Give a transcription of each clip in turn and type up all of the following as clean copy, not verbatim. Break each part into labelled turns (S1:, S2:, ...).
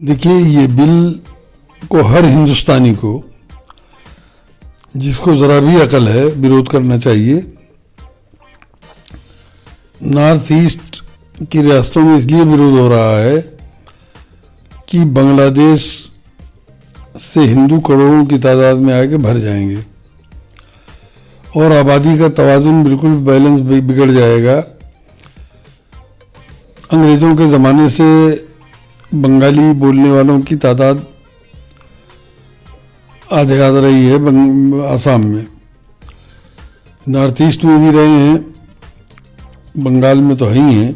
S1: देखिए, ये बिल को हर हिंदुस्तानी को, जिसको ज़रा भी अकल है, विरोध करना चाहिए। नॉर्थ ईस्ट की रियासतों में इसलिए विरोध हो रहा है कि बांग्लादेश से हिंदू करोड़ों की तादाद में आके भर जाएंगे और आबादी का तवाज़ुन बिल्कुल बैलेंस बिगड़ जाएगा। अंग्रेज़ों के ज़माने से बंगाली बोलने वालों की तादाद आधे आध रही है आसाम में, नॉर्थ ईस्ट में भी रहे हैं, बंगाल में तो है ही हैं।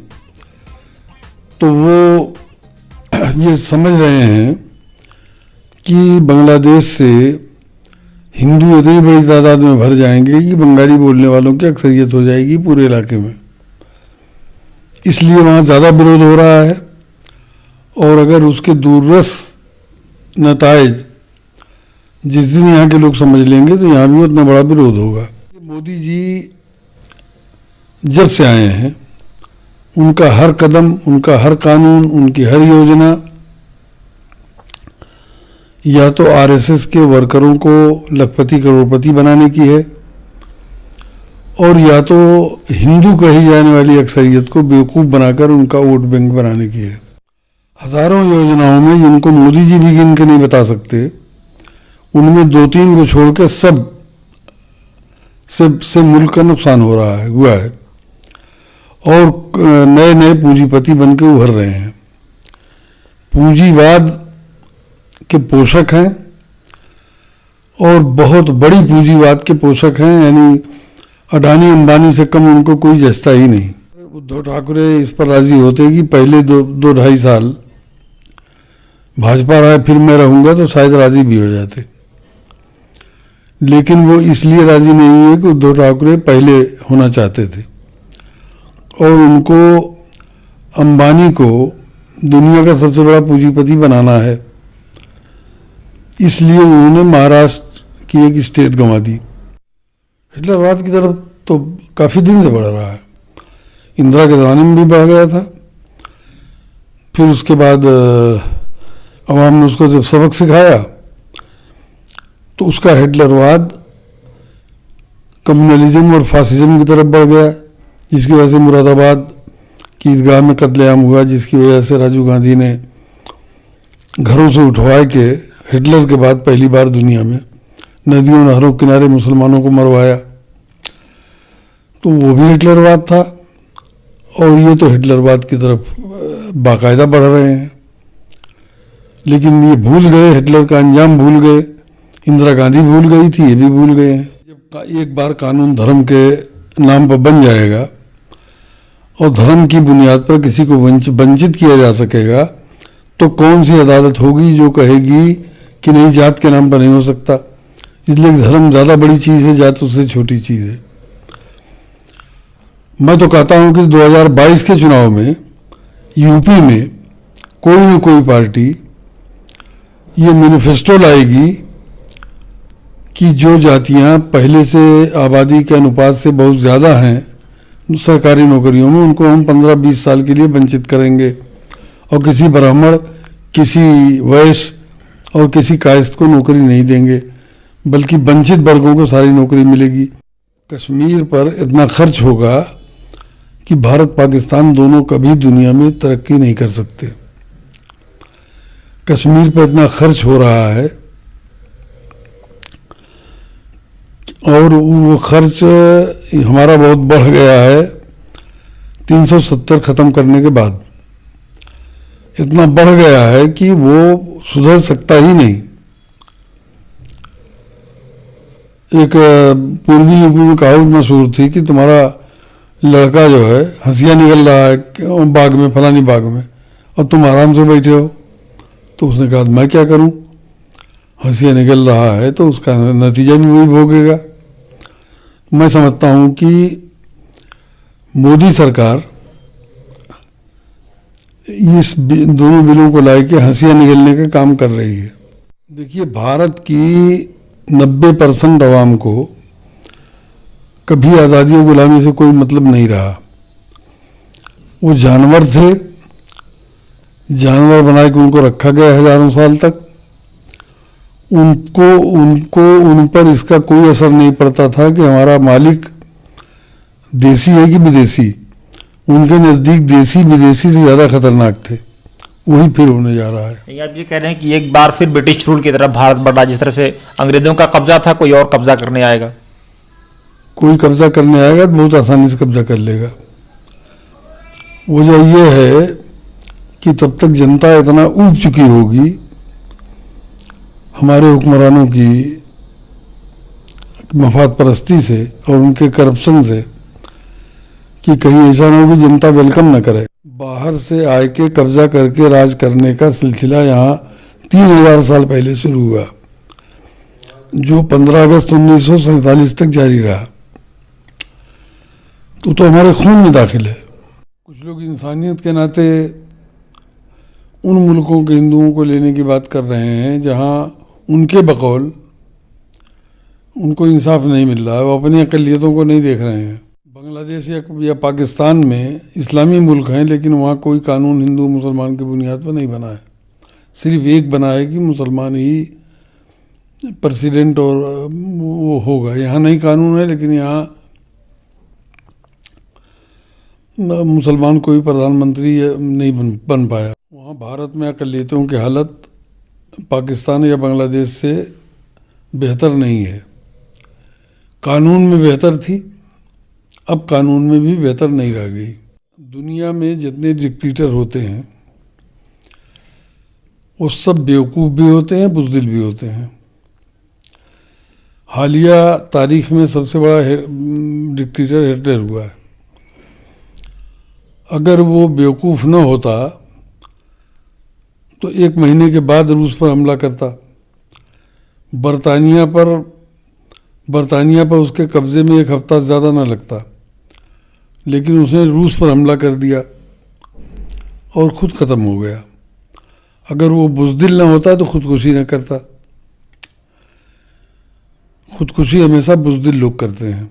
S1: तो वो ये समझ रहे हैं कि बांग्लादेश से हिंदू इतनी बड़ी तादाद में भर जाएंगे कि बंगाली बोलने वालों की अक्सरियत हो जाएगी पूरे इलाके में, इसलिए वहाँ ज़्यादा विरोध हो रहा है। और अगर उसके दूररस नताइज जिस दिन यहाँ के लोग समझ लेंगे तो यहाँ भी उतना बड़ा विरोध होगा। मोदी जी जब से आए हैं, उनका हर कदम, उनका हर कानून, उनकी हर योजना या तो आरएसएस के वर्करों को लखपति करोड़पति बनाने की है और या तो हिंदू कही जाने वाली अक्सरियत को बेवकूफ़ बनाकर उनका वोट बैंक बनाने की है। हजारों योजनाओं में जिनको मोदी जी भी गिन के नहीं बता सकते, उनमें दो तीन को छोड़कर सब से मुल्क का नुकसान हुआ है और नए नए पूंजीपति बन के उभर रहे हैं। पूंजीवाद के पोषक हैं और बहुत बड़ी पूंजीवाद के पोषक हैं, यानी अडानी अंबानी से कम उनको कोई जचता ही नहीं। उद्धव ठाकरे इस पर राजी होते कि पहले दो ढाई साल भाजपा रहा फिर मैं रहूंगा, तो शायद राजी भी हो जाते, लेकिन वो इसलिए राजी नहीं हुए कि उद्धव ठाकरे पहले होना चाहते थे और उनको अंबानी को दुनिया का सबसे बड़ा पूंजीपति बनाना है, इसलिए उन्होंने महाराष्ट्र की एक स्टेट गंवा दी। हिटलरवाद की तरफ तो काफ़ी दिन से बढ़ रहा है, इंदिरा के ज़माने में भी बढ़ गया था, फिर उसके बाद अवाम ने उसको जब सबक सिखाया तो उसका हिटलरवाद कम्युनलिज्म और फासिज्म की तरफ बढ़ गया, जिसकी वजह से मुरादाबाद की ईदगाह में कत्लेआम हुआ, जिसकी वजह से राजीव गांधी ने घरों से उठवा के हिटलर के बाद पहली बार दुनिया में नदियों नहरों किनारे मुसलमानों को मरवाया। तो वो भी हिटलरवाद था और ये तो हिटलरवाद की तरफ बाकायदा बढ़ रहे हैं, लेकिन ये भूल गए, हिटलर का अंजाम भूल गए, इंदिरा गांधी भूल गई थी, ये भी भूल गए हैं। जब एक बार कानून धर्म के नाम पर बन जाएगा और धर्म की बुनियाद पर किसी को वंचित किया जा सकेगा, तो कौन सी अदालत होगी जो कहेगी कि नहीं, जात के नाम पर नहीं हो सकता। इसलिए धर्म ज़्यादा बड़ी चीज़ है, जात उससे छोटी चीज़ है। मैं तो कहता हूँ कि 2022 के चुनाव में यूपी में कोई न कोई पार्टी ये मैनिफेस्टो लाएगी कि जो जातियां पहले से आबादी के अनुपात से बहुत ज़्यादा हैं सरकारी नौकरियों में, उनको हम 15-20 साल के लिए वंचित करेंगे और किसी ब्राह्मण, किसी वैश्य और किसी कायस्थ को नौकरी नहीं देंगे, बल्कि वंचित वर्गों को सारी नौकरी मिलेगी। कश्मीर पर इतना खर्च होगा कि भारत पाकिस्तान दोनों कभी दुनिया में तरक्की नहीं कर सकते। कश्मीर पर इतना खर्च हो रहा है और वो खर्च हमारा बहुत बढ़ गया है 370 ख़त्म करने के बाद, इतना बढ़ गया है कि वो सुधर सकता ही नहीं। एक पूर्वी यूपी में कहावत मशहूर थी कि तुम्हारा लड़का जो है हंसिया निकल रहा है बाग में, फलानी बाग में, और तुम आराम से बैठे हो। तो उसने कहा मैं क्या करूं, हंसिया निकल रहा है तो उसका नतीजा भी वही भोगेगा। मैं समझता हूं कि मोदी सरकार इस दोनों बिलों को लाके हंसिया निकलने का काम कर रही है। देखिए, भारत की 90% आवाम को कभी आज़ादी और गुलामी से कोई मतलब नहीं रहा। वो जानवर थे जानवर बना के उनको रखा गया हजारों साल तक। उनको उनको उन पर इसका कोई असर नहीं पड़ता था कि हमारा मालिक देसी है कि विदेशी। उनके नज़दीक देसी विदेशी से ज़्यादा खतरनाक थे। वही फिर होने जा रहा है।
S2: आप ये कह रहे हैं कि एक बार फिर ब्रिटिश रूल की तरफ भारत बढ़ा, जिस तरह से अंग्रेजों का कब्जा था, कोई और कब्जा करने आएगा?
S1: कोई कब्जा करने आएगा तो बहुत आसानी से कब्जा कर लेगा। वजह यह है कि तब तक जनता इतना ऊब चुकी होगी हमारे हुक्मरानों की मफाद परस्ती से और उनके करप्शन से कि कहीं ऐसा ना हो कि जनता वेलकम न करे। बाहर से आए के कब्जा करके राज करने का सिलसिला यहाँ 3000 साल पहले शुरू हुआ, जो 15 अगस्त 1947 तक जारी रहा। तो हमारे खून में दाखिल है। कुछ लोग इंसानियत के नाते उन मुल्कों के हिंदुओं को लेने की बात कर रहे हैं जहाँ उनके बकौल उनको इंसाफ नहीं मिल रहा है, वो अपनी अक़लियतों को नहीं देख रहे हैं। बांग्लादेश या पाकिस्तान में इस्लामी मुल्क हैं, लेकिन वहाँ कोई कानून हिंदू मुसलमान की बुनियाद पर नहीं बना है। सिर्फ एक बना है कि मुसलमान ही प्रेसिडेंट और वो होगा। यहाँ नहीं कानून है, लेकिन यहाँ मुसलमान कोई प्रधानमंत्री नहीं बन पाया। वहाँ भारत में अक़लियतों की हालत पाकिस्तान या बांग्लादेश से बेहतर नहीं है। कानून में बेहतर थी, अब कानून में भी बेहतर नहीं रह गई। दुनिया में जितने डिक्टेटर होते हैं वो सब बेवकूफ़ भी होते हैं, बुज़दिल भी होते हैं। हालिया तारीख में सबसे बड़ा डिक्टेटर हिटलर हुआ है। अगर वो बेवकूफ़ न होता तो 1 महीने के बाद रूस पर हमला करता। बरतानिया पर उसके कब्ज़े में 1 हफ्ता ज़्यादा न लगता, लेकिन उसने रूस पर हमला कर दिया और ख़ुद ख़त्म हो गया। अगर वो बुज़दिल न होता तो ख़ुदकुशी न करता। ख़ुदकुशी हमेशा बुज़दिल लोग करते हैं।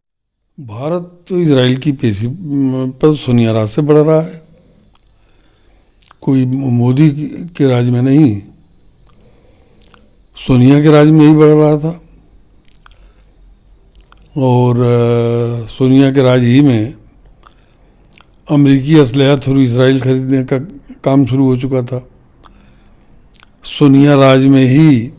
S1: भारत तो इजराइल की पेशी पर सोनिया राज से बढ़ रहा है, कोई मोदी के राज में नहीं, सोनिया के राज में ही बढ़ रहा था। और सोनिया के राज ही में अमेरिकी असलहा थ्रू इसराइल खरीदने का काम शुरू हो चुका था। सोनिया राज में ही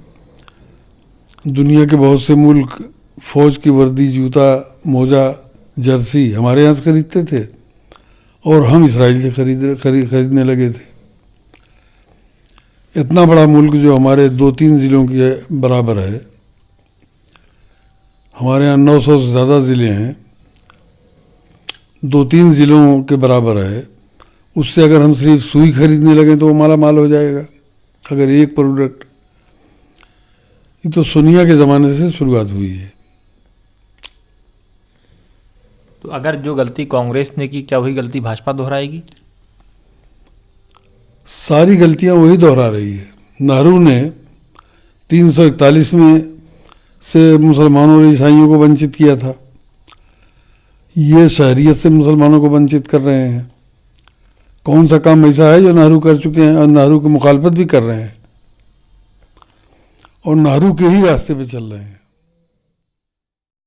S1: दुनिया के बहुत से मुल्क फ़ौज की वर्दी, जूता, मोजा, जर्सी हमारे यहाँ से खरीदते थे और हम इसराइल से खरीदने लगे थे। इतना बड़ा मुल्क जो हमारे 2-3 ज़िलों के बराबर है, हमारे यहाँ 900 से ज़्यादा ज़िले हैं, 2-3 ज़िलों के बराबर है। उससे अगर हम सिर्फ सुई खरीदने लगे तो वो माला माल हो जाएगा। अगर एक प्रोडक्ट, ये तो सोनिया के ज़माने से शुरुआत हुई है।
S2: तो अगर जो गलती कांग्रेस ने की, क्या वही गलती भाजपा दोहराएगी?
S1: सारी गलतियां वही दोहरा रही है। नेहरू ने 341 में से मुसलमानों और ईसाइयों को वंचित किया था, ये शहरियत से मुसलमानों को वंचित कर रहे हैं। कौन सा काम ऐसा है जो नेहरू कर चुके हैं और नेहरू की मुखालफत भी कर रहे हैं और नेहरू के ही रास्ते पे चल रहे हैं।